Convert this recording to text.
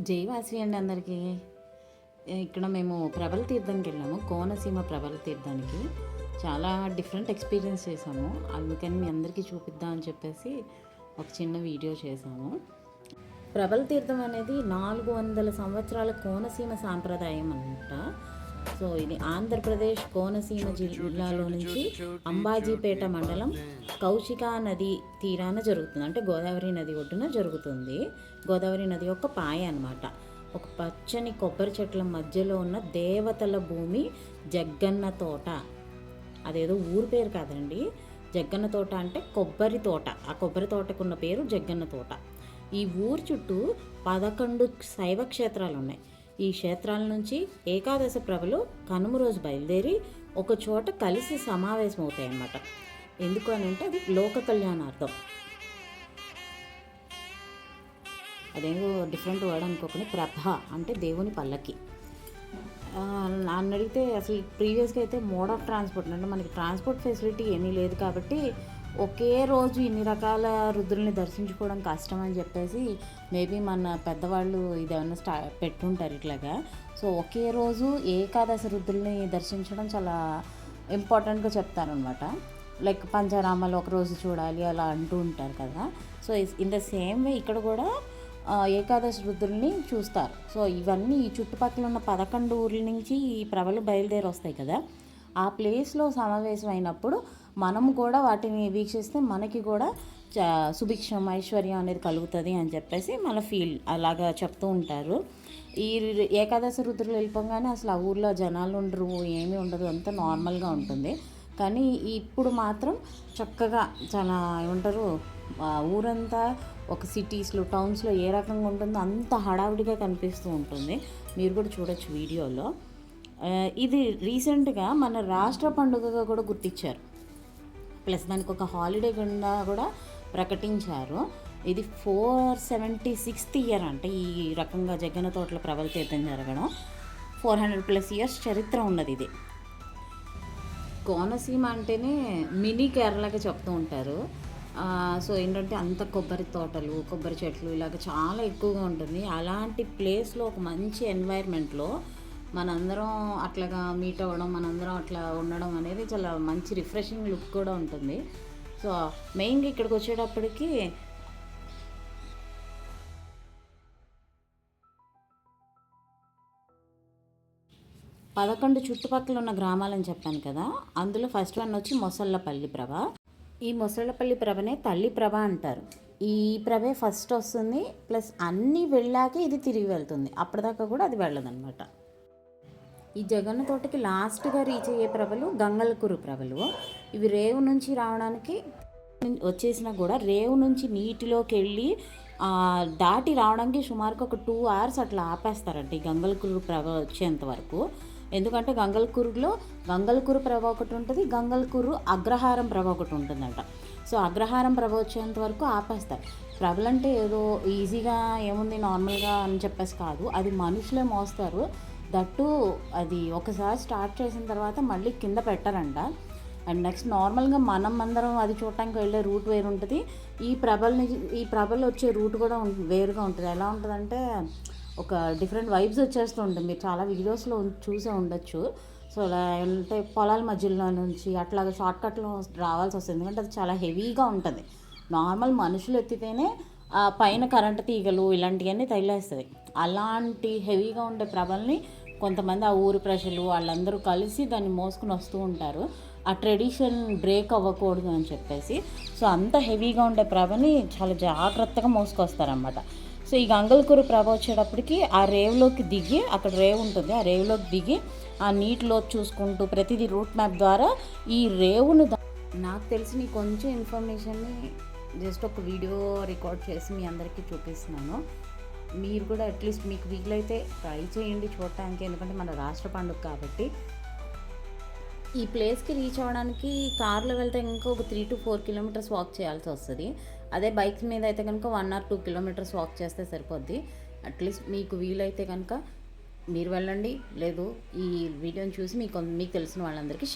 జై వాసవి అండి అందరికీ. ఇక్కడ మేము ప్రబల తీర్థానికి వెళ్ళాము, కోనసీమ ప్రబల తీర్థానికి. చాలా డిఫరెంట్ ఎక్స్పీరియన్స్ చేసాము, అందుకని మీ అందరికీ చూపిద్దాం అని చెప్పేసి ఒక చిన్న వీడియో చేసాము. ప్రబల తీర్థం అనేది 400 సంవత్సరాల కోనసీమ సాంప్రదాయం అనమాట. సో ఇది ఆంధ్రప్రదేశ్ కోనసీమ జిల్లాలో నుంచి అంబాజీపేట మండలం కౌశికా నది తీరాన జరుగుతుంది. అంటే గోదావరి నది ఒడ్డున జరుగుతుంది. గోదావరి నది యొక్క పాయ అనమాట. ఒక పచ్చని కొబ్బరి చెట్ల మధ్యలో ఉన్న దేవతల భూమి జగ్గన్న తోట. అదేదో ఊరు పేరు కాదండి, జగ్గన్న తోట అంటే కొబ్బరి తోట. ఆ కొబ్బరి తోటకున్న పేరు జగ్గన్న తోట. ఈ ఊరు చుట్టూ 11 శైవ క్షేత్రాలు ఉన్నాయి. ఈ క్షేత్రాల నుంచి ఏకాదశ ప్రభలు కనుమ రోజు బయలుదేరి ఒక చోట కలిసి సమావేశం అవుతాయి అన్నమాట. ఎందుకు అని అంటే అది లోక కళ్యాణార్థం. అదేదో డిఫరెంట్ వర్డ్ అనుకోకుండా ప్రభ అంటే దేవుని పల్లకి. నన్ను అడిగితే అసలు ప్రీవియస్గా అయితే మోడ్ ఆఫ్ ట్రాన్స్పోర్ట్ అంటే మనకి ట్రాన్స్పోర్ట్ ఫెసిలిటీ ఏమీ లేదు కాబట్టి ఒకే రోజు ఇన్ని రకాల రుద్రుల్ని దర్శించుకోవడం కష్టం అని చెప్పేసి మేబీ మన పెద్దవాళ్ళు ఇదేమన్నా పెట్టుంటారు ఇట్లాగా. సో ఒకే రోజు ఏకాదశి రుద్రుల్ని దర్శించడం చాలా ఇంపార్టెంట్గా చెప్తారనమాట. లైక్ పంచరామాలు ఒక రోజు చూడాలి అలా అంటూ ఉంటారు కదా. So in the same way ఇక్కడ కూడా ఏకాదశి రుద్రుల్ని చూస్తారు. సో ఇవన్నీ ఈ చుట్టుపక్కల ఉన్న 11 ఊర్ల నుంచి ఈ ప్రభలు బయలుదేరి వస్తాయి కదా. ఆ ప్లేస్లో సమావేశం అయినప్పుడు మనం కూడా వాటిని వీక్షిస్తే మనకి కూడా సుభిక్షం ఐశ్వర్యం అనేది కలుగుతుంది అని చెప్పేసి మన ఫీల్ అలాగా చెప్తూ ఉంటారు. ఈ ఏకాదశి రుద్రులు వెళ్ళిపోగానే అసలు ఆ ఊర్లో జనాలు ఉండరు, ఏమీ ఉండదు, అంతా నార్మల్గా ఉంటుంది. కానీ ఇప్పుడు మాత్రం చక్కగా చాలా ఏమంటారు, ఊరంతా ఒక సిటీస్లో టౌన్స్లో ఏ రకంగా ఉంటుందో అంత హడావిడిగా కనిపిస్తూ ఉంటుంది. మీరు కూడా చూడొచ్చు వీడియోలో. ఇది రీసెంట్గా మన రాష్ట్ర పండుగగా కూడా గుర్తించారు. ప్లస్ దానికి ఒక హాలిడే కింద కూడా ప్రకటించారు. ఇది 476th ఇయర్ అంటే ఈ రకంగా జగ్గన్న తోటలో ప్రబల తీర్థం జరగడం. 400+ ఇయర్స్ చరిత్ర ఉన్నది ఇది. కోనసీమ అంటేనే మినీ కేరళగా చెప్తూ ఉంటారు. సో ఏంటంటే అంత కొబ్బరి తోటలు, కొబ్బరి చెట్లు ఇలాగ చాలా ఎక్కువగా ఉంటుంది. అలాంటి ప్లేస్లో ఒక మంచి ఎన్వైర్న్మెంట్లో మనందరం అట్లాగా మీట్ అవ్వడం, మనందరం అట్లా ఉండడం అనేది చాలా మంచి రిఫ్రెషింగ్ లుక్ కూడా ఉంటుంది. సో మెయిన్గా ఇక్కడికి వచ్చేటప్పటికి పదకొండు చుట్టుపక్కల ఉన్న గ్రామాలని చెప్పాను కదా. అందులో ఫస్ట్ వన్ వచ్చి మొసళ్ళపల్లి ప్రభ. ఈ మొసళ్ళపల్లి ప్రభనే తల్లి ప్రభ అంటారు. ఈ ప్రభే ఫస్ట్ వస్తుంది, ప్లస్ అన్నీ వెళ్ళాక ఇది తిరిగి వెళ్తుంది. అప్పటిదాకా కూడా అది వెళ్ళదన్నమాట. ఈ జగన్న తోటకి లాస్ట్గా రీచ్ అయ్యే ప్రభలు గంగలకురు ప్రభలు. ఇవి రేవు నుంచి రావడానికి వచ్చేసినా కూడా రేవు నుంచి నీటిలోకి వెళ్ళి దాటి రావడానికి సుమారుగా ఒక 2 hours అట్లా ఆపేస్తారంట ఈ గంగలకురు ప్రభ వచ్చేంత వరకు. ఎందుకంటే గంగలకురు ప్రభ ఒకటి ఉంటుంది, గంగలకురు అగ్రహారం ప్రభ ఒకటి ఉంటుందంట. సో అగ్రహారం ప్రభ వచ్చేంత వరకు ఆపేస్తారు. ప్రభలంటే ఏదో ఈజీగా ఏముంది నార్మల్గా అని చెప్పేసి కాదు, అది మనుషులే మోస్తారు. దట్టు అది ఒకసారి స్టార్ట్ చేసిన తర్వాత మళ్ళీ కింద పెట్టారంట. అండ్ నెక్స్ట్ నార్మల్గా మనం అందరం అది చూడటానికి వెళ్ళే రూట్ వేరు ఉంటుంది. ఈ ప్రభలు వచ్చే రూట్ కూడా వేరుగా ఉంటుంది. ఎలా ఉంటుందంటే ఒక డిఫరెంట్ వైబ్స్ వచ్చేస్తూ ఉంటుంది. మీరు చాలా వీడియోస్లో చూసే ఉండొచ్చు. సో అలా అంటే పొలాల మధ్యలో నుంచి అట్లాగా షార్ట్కట్లో రావాల్సి వస్తుంది. ఎందుకంటే అది చాలా హెవీగా ఉంటుంది. నార్మల్ మనుషులు ఎత్తితేనే పైన కరెంటు తీగలు ఇలాంటివన్నీ తగిలేస్తుంది. అలాంటి హెవీగా ఉండే ప్రభల్ని కొంతమంది ఆ ఊరి ప్రజలు వాళ్ళందరూ కలిసి దాన్ని మోసుకుని వస్తూ ఉంటారు. ఆ ట్రెడిషన్ బ్రేక్ అవ్వకూడదు అని చెప్పేసి. సో అంత హెవీగా ఉండే ప్రభని చాలా జాగ్రత్తగా మోసుకొస్తారనమాట. సో ఈ గంగలకురు ప్రభ వచ్చేటప్పటికి ఆ రేవులోకి దిగి, అక్కడ రేవు ఉంటుంది, ఆ రేవులోకి దిగి ఆ నీటిలో చూసుకుంటూ ప్రతిదీ రూట్ మ్యాప్ ద్వారా ఈ రేవును నాకు తెలిసిన కొంచెం ఇన్ఫర్మేషన్ని జస్ట్ ఒక వీడియో రికార్డ్ చేసి మీ అందరికీ చూపిస్తున్నాను. మీరు కూడా అట్లీస్ట్ మీకు వీలైతే ట్రై చేయండి చూడటానికి. ఎందుకంటే మన రాష్ట్ర పండుగ కాబట్టి. ఈ ప్లేస్కి రీచ్ అవ్వడానికి కార్లో వెళ్తే ఇంకా ఒక 3 to 4 kilometers వాక్ చేయాల్సి వస్తుంది. అదే బైక్ మీద అయితే కనుక 1 or 2 kilometers వాక్ చేస్తే సరిపోద్ది. అట్లీస్ట్ మీకు వీలైతే కనుక మీరు వెళ్ళండి. లేదు ఈ వీడియోని చూసి మీకు తెలిసిన వాళ్ళందరికీ